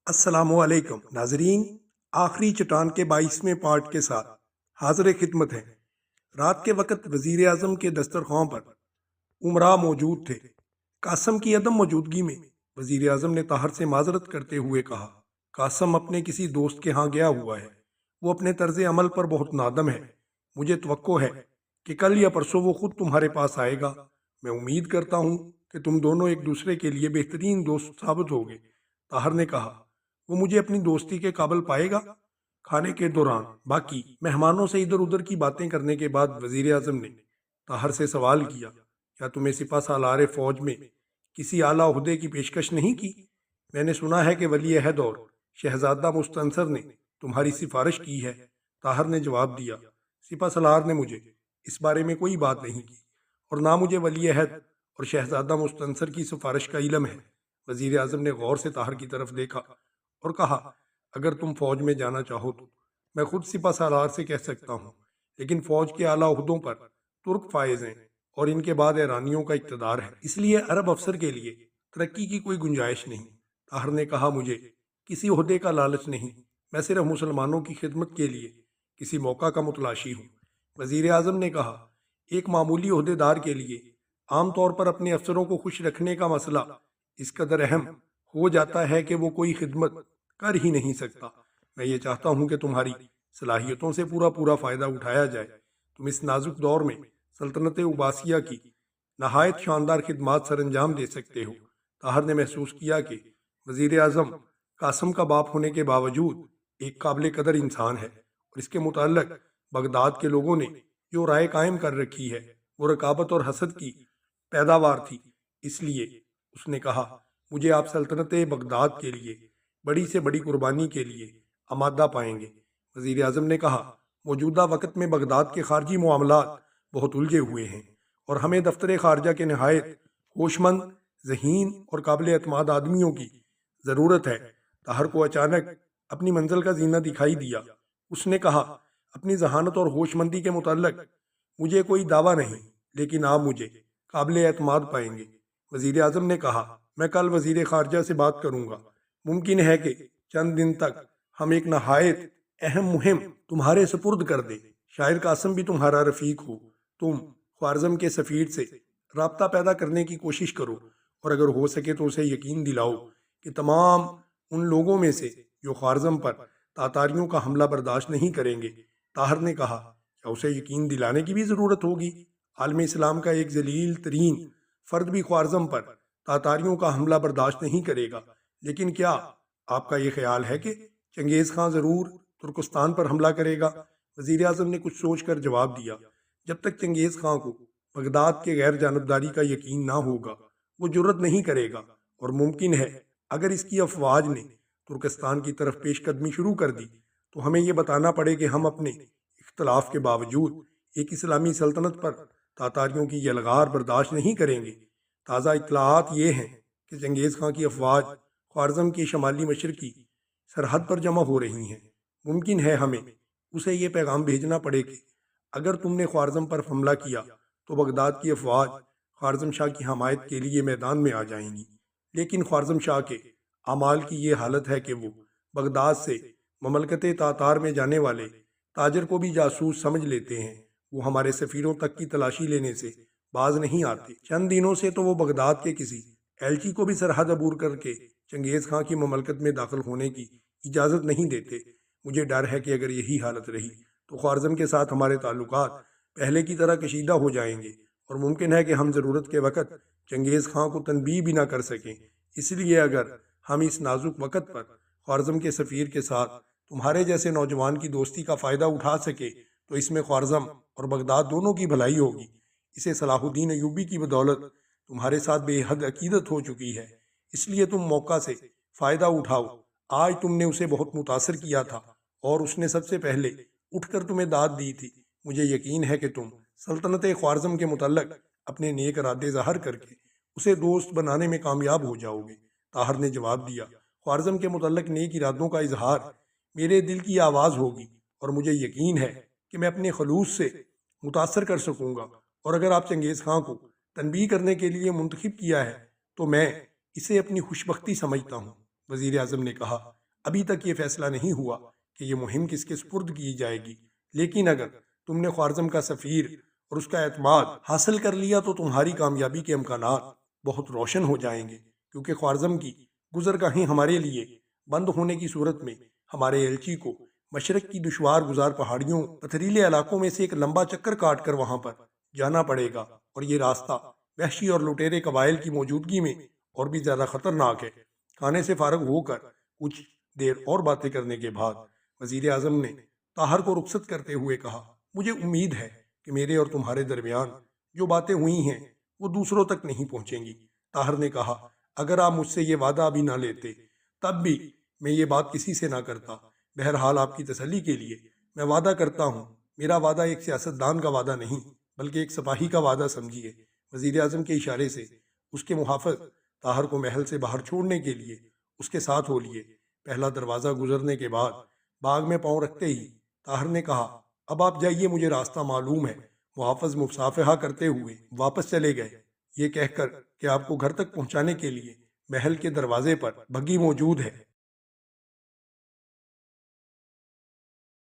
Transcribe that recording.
अस्सलाम वालेकुम नाजरीन। आखिरी चट्टान के 22वें पार्ट के साथ हाजिर खिदमत हैं। रात के वक्त वजीर आजम के दस्तरखान पर उमरा मौजूद थे। कासम की अदम मौजूदगी में वजीर आजम ने ताहर से माजरत करते हुए कहा, कासम अपने किसी दोस्त के यहाँ गया हुआ है। वो अपने तर्ज अमल पर बहुत नादम है। मुझे तवक्को है कि कल या परसों वो खुद तुम्हारे पास आएगा। मैं उम्मीद करता हूँ कि तुम दोनों एक दूसरे के लिए बेहतरीन दोस्त साबित होगे। ताहर ने कहा, वो मुझे अपनी दोस्ती के काबिल पाएगा। खाने के दौरान बाकी मेहमानों से इधर उधर की बातें करने के बाद वजीर आजम ने ताहर से सवाल किया, क्या तुम्हें सिपा सालार फौज में किसी आला ओहदे की पेशकश नहीं की? मैंने सुना है कि वली अहद और शहजादा मुस्तंसर ने तुम्हारी सिफारिश की है। ताहर ने जवाब दिया, सिपा सलार ने मुझे इस बारे में कोई बात नहीं की और ना मुझे वली अहद और शहजादा मुस्तंसर की सिफारिश का इलम है। वजीर आजम ने गौर से ताहर की तरफ देखा और कहा, अगर तुम फौज में जाना चाहो तो मैं खुद सिपा सालार से कह सकता हूँ, लेकिन फौज के आला ओहदों पर तुर्क फायज हैं और इनके बाद ईरानियों का इक़्तिदार है, इसलिए अरब अफसर के लिए तरक्की की कोई गुंजाइश नहीं। ताहर ने कहा, मुझे किसी ओहदे का लालच नहीं, मैं सिर्फ मुसलमानों की खिदमत के लिए किसी मौका का मुतलाशी हूँ। वजीर आजम ने कहा, एक मामूली ओहदेदार के लिए आम तौर पर अपने अफसरों को खुश रखने का मसला इस कदर अहम हो जाता है कि वो कोई खिदमत कर ही नहीं सकता। मैं ये चाहता हूँ कि तुम्हारी सलाहियतों से पूरा पूरा फ़ायदा उठाया जाए। तुम इस नाजुक दौर में सल्तनत उबासिया की नहायत शानदार खिदमात सर अंजाम दे सकते हो। ताहर ने महसूस किया कि वजीर आजम कासम का बाप होने के बावजूद एक काबिल कदर इंसान है और इसके मुताल्लिक बगदाद के लोगों ने जो राय कायम कर रखी है वो रकाबत और हसद की पैदावार थी। इसलिए उसने कहा, मुझे आप सल्तनत बगदाद के लिए बड़ी से बड़ी कुर्बानी के लिए आमादा पाएंगे। वजीर आजम ने कहा, मौजूदा वक्त में बगदाद के खारजी मामलात बहुत उलझे हुए हैं और हमें दफ्तर खारजा के नहायत होशमंद, जहीन और काबिल एतमाद आदमियों की ज़रूरत है। ताहर को अचानक अपनी मंजिल का जीना दिखाई दिया। उसने कहा, अपनी जहानत और होशमंदी के मुताल्लिक मुझे कोई दावा नहीं, लेकिन आप मुझे काबिल एतमाद पाएंगे। वजीर आजम ने कहा, मैं कल वजीर खारजा से बात करूंगा। मुमकिन है कि चंद दिन तक हम एक नहायत अहम मुहिम तुम्हारे सुपुर्द कर दें। शायर कासम भी तुम्हारा रफीक हो। तुम ख्वारज़म के सफ़ीर से राब्ता पैदा करने की कोशिश करो और अगर हो सके तो उसे यकीन दिलाओ कि तमाम उन लोगों में से जो ख्वारज़म पर तातारियों का हमला बर्दाश्त नहीं करेंगे। ताहर ने कहा, क्या उसे यकीन दिलाने की भी ज़रूरत होगी? आलम इस्लाम का एक जलील तरीन फ़र्द भी ख्वारज़म पर तातारियों का हमला बर्दाश्त नहीं करेगा। लेकिन क्या आपका ये ख्याल है कि चंगेज़ खां ज़रूर तुर्कस्तान पर हमला करेगा? वज़ीर आज़म ने कुछ सोच कर जवाब दिया, जब तक चंगेज़ खां को बगदाद के गैर जानबदारी का यकीन ना होगा वो जुर्रत नहीं करेगा और मुमकिन है अगर इसकी अफवाज ने तुर्कस्तान की तरफ पेशकदमी शुरू कर दी तो हमें ये बताना पड़े कि हम अपने इख्तलाफ के बावजूद एक इस्लामी सल्तनत पर तातारियों की यलगार बर्दाश्त नहीं करेंगे। ताज़ा इत्तलाआत ये हैं कि चंगेज़ खां की अफवाज ख्वारज़म की शमाली मशरकी सरहद पर जमा हो रही हैं। मुमकिन है हमें उसे ये पैगाम भेजना पड़े कि अगर तुमने ख्वारज़म पर हमला किया तो बगदाद की अफवाज ख्वारज़म शाह की हमायत के लिए मैदान में आ जाएंगी। लेकिन ख्वारज़म शाह के आमाल की ये हालत है कि वो बगदाद से ममलकत तातार में जाने वाले ताजर को भी जासूस समझ लेते हैं। वो हमारे सफ़ीरों तक की तलाशी लेने से बाज नहीं आते। चंद दिनों से तो वो बगदाद के किसी एलची को भी सरहद अबूर करके चंगेज़ खां की ममलकत में दाखिल होने की इजाज़त नहीं देते। मुझे डर है कि अगर यही हालत रही तो ख्वारज़म के साथ हमारे ताल्लुकात पहले की तरह कशीदा हो जाएंगे और मुमकिन है कि हम ज़रूरत के वक़्त चंगेज़ खां को तनबीह भी ना कर सकें। इसलिए अगर हम इस नाजुक वक़्त पर ख्वारज़म के सफ़ीर के साथ तुम्हारे जैसे नौजवान की दोस्ती का फ़ायदा उठा सके तो इसमें ख्वारज़म और बगदाद दोनों की भलाई होगी। इसे सलाहुद्दीन अयूबी की बदौलत तुम्हारे साथ बेहद अकीदत हो चुकी है, इसलिए तुम मौका से फ़ायदा उठाओ। आज तुमने उसे बहुत मुतासर किया था और उसने सबसे पहले उठकर तुम्हें दाद दी थी। मुझे यकीन है कि तुम सल्तनत ख्वारज़म के मुतल्लक अपने नेक इरादे ज़ाहिर करके उसे दोस्त बनाने में कामयाब हो जाओगे। ताहर ने जवाब दिया, ख्वारज़म के मुतल्लक नेक इरादों का इजहार मेरे दिल की आवाज़ होगी और मुझे यकीन है कि मैं अपने खलूस से मुतासर कर सकूँगा और अगर आप चंगेज़ खां को तनबीह करने के लिए मुंतखब किया है तो मैं इसे अपनी खुशबख्ती समझता हूँ। وزیر اعظم نے کہا، ابھی تک یہ فیصلہ نہیں ہوا کہ یہ مہم کس کے سپرد کی جائے گی، لیکن اگر تم نے خوارزم کا سفیر اور اس کا اعتماد حاصل کر لیا تو تمہاری کامیابی کے امکانات بہت روشن ہو جائیں گے، کیونکہ خوارزم کی گزرگاہیں ہمارے لیے بند ہونے کی صورت میں ہمارے ایلچی کو مشرق کی دشوار گزار پہاڑیوں پتھریلے علاقوں میں سے ایک لمبا چکر کاٹ کر وہاں پر جانا پڑے گا، اور یہ راستہ وحشی اور لٹیرے قبائل کی موجودگی میں اور بھی زیادہ خطرناک ہے۔ کھانے سے فارغ ہو کر کچھ دیر اور باتیں کرنے کے بعد وزیر اعظم نے طاہر کو رخصت کرتے ہوئے کہا، مجھے امید ہے کہ میرے اور تمہارے درمیان جو باتیں ہوئی ہیں وہ دوسروں تک نہیں پہنچیں گی۔ طاہر نے کہا، اگر آپ مجھ سے یہ وعدہ ابھی نہ لیتے تب بھی میں یہ بات کسی سے نہ کرتا۔ بہرحال آپ کی تسلی کے لیے میں وعدہ کرتا ہوں، میرا وعدہ ایک سیاستدان کا وعدہ نہیں بلکہ ایک سپاہی کا وعدہ سمجھیے۔ وزیر اعظم کے اشارے سے اس کے محافظ طاہر کو محل سے باہر چھوڑنے کے لیے اس کے ساتھ ہو لیے۔ پہلا دروازہ گزرنے کے بعد باغ میں پاؤں رکھتے ہی طاہر نے کہا، اب آپ جائیے، مجھے راستہ معلوم ہے۔ محافظ مصافحہ کرتے ہوئے واپس چلے گئے، یہ کہہ کر کہ آپ کو گھر تک پہنچانے کے لیے محل کے دروازے پر بگھی موجود ہے۔